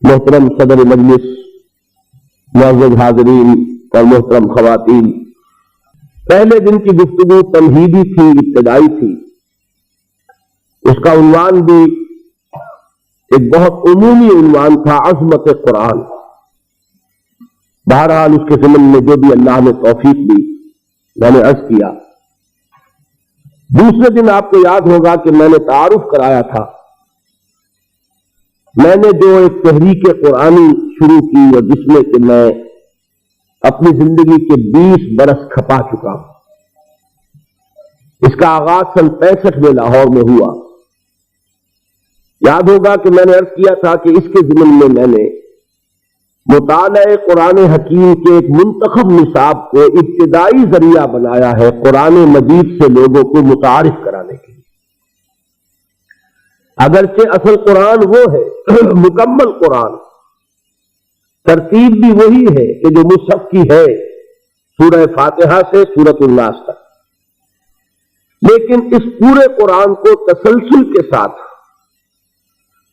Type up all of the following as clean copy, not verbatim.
محترم صدر مجلس، معزز حاضرین اور محترم خواتین، پہلے دن کی گفتگو تمہیدی تھی، ابتدائی تھی. اس کا عنوان بھی ایک بہت عمومی عنوان تھا، عظمت قرآن. بہرحال اس کے ضمن میں جو بھی اللہ نے توفیق دی میں نے عرض کیا. دوسرے دن آپ کو یاد ہوگا کہ میں نے تعارف کرایا تھا. میں نے جو ایک تحریک قرآنی شروع کی اور جس میں کہ میں اپنی زندگی کے 20 برس کھپا چکا ہوں. اس کا آغاز سن 65 میں لاہور میں ہوا. یاد ہوگا کہ میں نے عرض کیا تھا کہ اس کے ضمن میں میں نے مطالعہ قرآن حکیم کے ایک منتخب نصاب کو ابتدائی ذریعہ بنایا ہے قرآن مجید سے لوگوں کو متعارف کرانے کے لیے. اگرچہ اصل قرآن وہ ہے مکمل قرآن، ترتیب بھی وہی ہے کہ جو مصحف کی ہے، سورہ فاتحہ سے سورۃ الناس تک، لیکن اس پورے قرآن کو تسلسل کے ساتھ،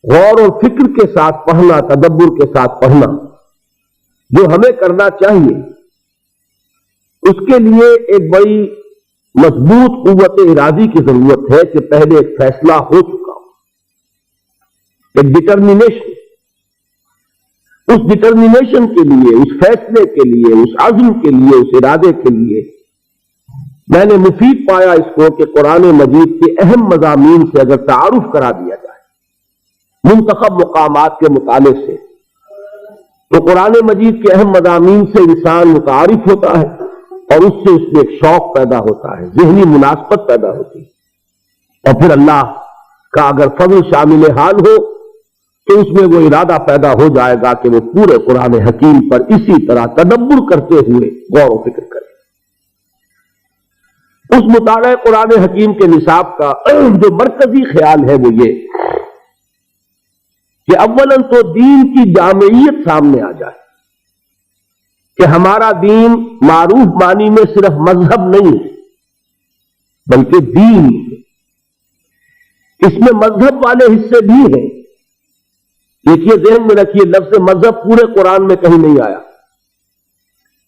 غور و فکر کے ساتھ پڑھنا، تدبر کے ساتھ پڑھنا جو ہمیں کرنا چاہیے، اس کے لیے ایک بڑی مضبوط قوت ارادی کی ضرورت ہے کہ پہلے ایک فیصلہ ہو چکا ہو، ایک ڈٹرمینیشن. اس ڈٹرمینیشن کے لیے، اس فیصلے کے لیے، اس عزم کے لیے، اس ارادے کے لیے میں نے مفید پایا اس کو کہ قرآن مجید کے اہم مضامین سے اگر تعارف کرا دیا جائے منتخب مقامات کے مطالعے سے، تو قرآن مجید کے اہم مضامین سے انسان متعارف ہوتا ہے اور اس سے اس میں ایک شوق پیدا ہوتا ہے، ذہنی مناسبت پیدا ہوتی ہے. اور پھر اللہ کا اگر فضل شامل حال ہو تو اس میں وہ ارادہ پیدا ہو جائے گا کہ وہ پورے قرآن حکیم پر اسی طرح تدبر کرتے ہوئے غور و فکر کرے. اس مطالعہ قرآن حکیم کے نصاب کا جو مرکزی خیال ہے وہ یہ کہ اولاً تو دین کی جامعیت سامنے آ جائے کہ ہمارا دین معروف معنی میں صرف مذہب نہیں ہے بلکہ دین ہے. اس میں مذہب والے حصے بھی ہیں. دیکھیے، ذہن میں رکھیے، لفظ مذہب پورے قرآن میں کہیں نہیں آیا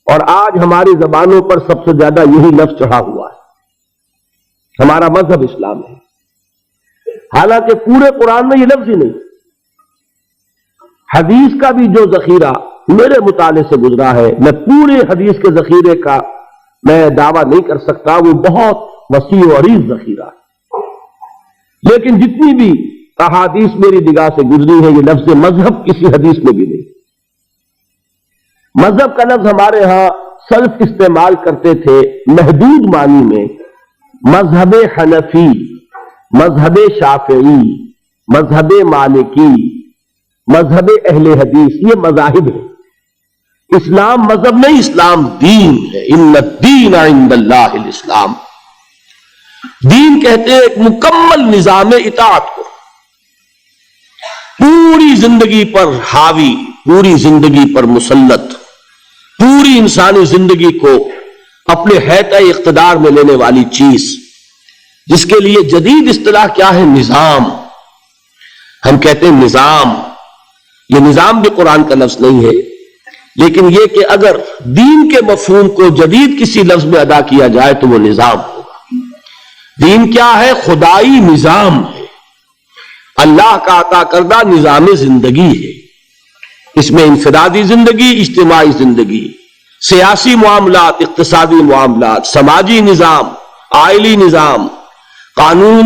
اور آج ہماری زبانوں پر سب سے زیادہ یہی لفظ چڑھا ہوا ہے، ہمارا مذہب اسلام ہے. حالانکہ پورے قرآن میں یہ لفظ ہی نہیں. حدیث کا بھی جو ذخیرہ میرے مطالعے سے گزرا ہے، میں پورے حدیث کے ذخیرے کا میں دعویٰ نہیں کر سکتا، وہ بہت وسیع و عریض ذخیرہ ہے، لیکن جتنی بھی احادیث میری نگاہ سے گزری ہے یہ لفظ مذہب کسی حدیث میں بھی نہیں. مذہب کا لفظ ہمارے ہاں سلف استعمال کرتے تھے محدود معنی میں، مذہب حنفی، مذہب شافعی، مذہب مالکی، مذہب اہل حدیث، یہ مذاہب ہے. اسلام مذہب نہیں، اسلام دین ہے. ان الدین عند اللہ الاسلام. دین کہتے ہیں ایک مکمل نظام اطاعت کو، پوری زندگی پر حاوی، پوری زندگی پر مسلط، پوری انسانی زندگی کو اپنے حیطۂ اقتدار میں لینے والی چیز، جس کے لیے جدید اصطلاح کیا ہے؟ نظام. ہم کہتے ہیں نظام. یہ نظام بھی قرآن کا لفظ نہیں ہے، لیکن یہ کہ اگر دین کے مفہوم کو جدید کسی لفظ میں ادا کیا جائے تو وہ نظام ہوگا. دین کیا ہے؟ خدائی نظام ہے، اللہ کا عطا کردہ نظام زندگی ہے. اس میں انفرادی زندگی، اجتماعی زندگی، سیاسی معاملات، اقتصادی معاملات، سماجی نظام، آئلی نظام، قانون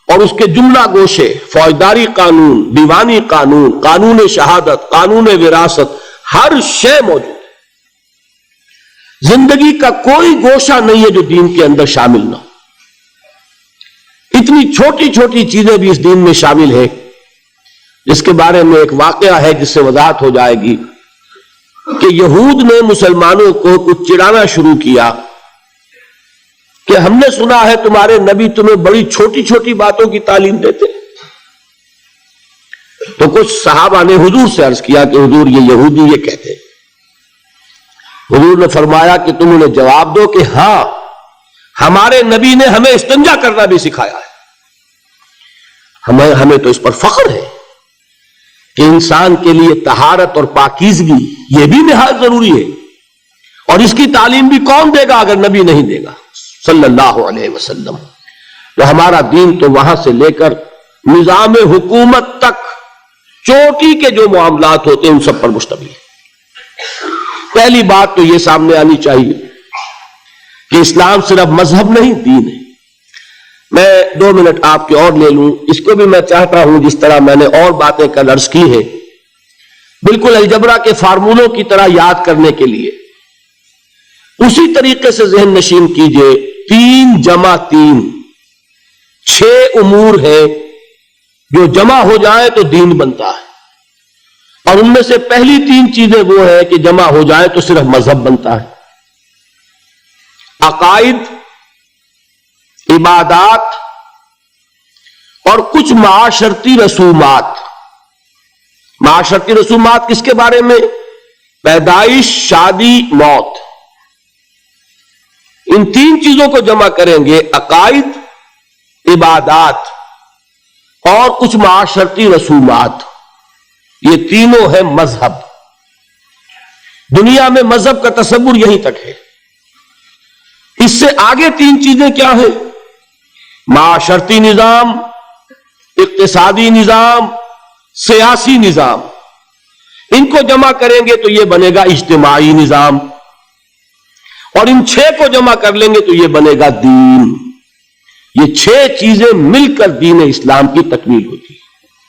اور اس کے جملہ گوشے، فوجداری قانون، دیوانی قانون، قانون شہادت، قانون وراثت، ہر شے موجود ہے. زندگی کا کوئی گوشہ نہیں ہے جو دین کے اندر شامل نہ ہو. اتنی چھوٹی چھوٹی چیزیں بھی اس دین میں شامل ہیں، جس کے بارے میں ایک واقعہ ہے جس سے وضاحت ہو جائے گی کہ یہود نے مسلمانوں کو کچھ چڑھانا شروع کیا کہ ہم نے سنا ہے تمہارے نبی تمہیں بڑی چھوٹی چھوٹی باتوں کی تعلیم دیتے. تو کچھ صحابہ نے حضور سے عرض کیا کہ حضور یہ یہودی یہ کہتے. حضور نے فرمایا کہ تم انہیں جواب دو کہ ہاں، ہمارے نبی نے ہمیں استنجا کرنا بھی سکھایا ہے. ہمیں تو اس پر فخر ہے کہ انسان کے لیے طہارت اور پاکیزگی یہ بھی نہایت ضروری ہے، اور اس کی تعلیم بھی کون دے گا اگر نبی نہیں دے گا صلی اللہ علیہ وسلم؟ تو ہمارا دین تو وہاں سے لے کر نظام حکومت تک چوٹی کے جو معاملات ہوتے ہیں ان سب پر مشتمل ہے۔ پہلی بات تو یہ سامنے آنی چاہیے کہ اسلام صرف مذہب نہیں، دین ہے۔ میں 2 منٹ آپ کے اور لے لوں، اس کو بھی میں چاہتا ہوں جس طرح میں نے اور باتیں کل عرض کی ہیں بالکل الجبرا کے فارمولوں کی طرح یاد کرنے کے لیے اسی طریقے سے ذہن نشین کیجئے۔ 3 جمع 3 6 امور ہیں جو جمع ہو جائیں تو دین بنتا ہے، اور ان میں سے پہلی 3 چیزیں وہ ہے کہ جمع ہو جائیں تو صرف مذہب بنتا ہے۔ عقائد، عبادات اور کچھ معاشرتی رسومات۔ معاشرتی رسومات کس کے بارے میں؟ پیدائش، شادی، موت۔ ان 3 چیزوں کو جمع کریں گے، عقائد، عبادات اور کچھ معاشرتی رسومات، یہ تینوں ہے مذہب۔ دنیا میں مذہب کا تصور یہیں تک ہے۔ اس سے آگے 3 چیزیں کیا ہیں؟ معاشرتی نظام، اقتصادی نظام، سیاسی نظام۔ ان کو جمع کریں گے تو یہ بنے گا اجتماعی نظام، اور ان 6 کو جمع کر لیں گے تو یہ بنے گا دین۔ یہ 6 چیزیں مل کر دین اسلام کی تکمیل ہوتی ہے۔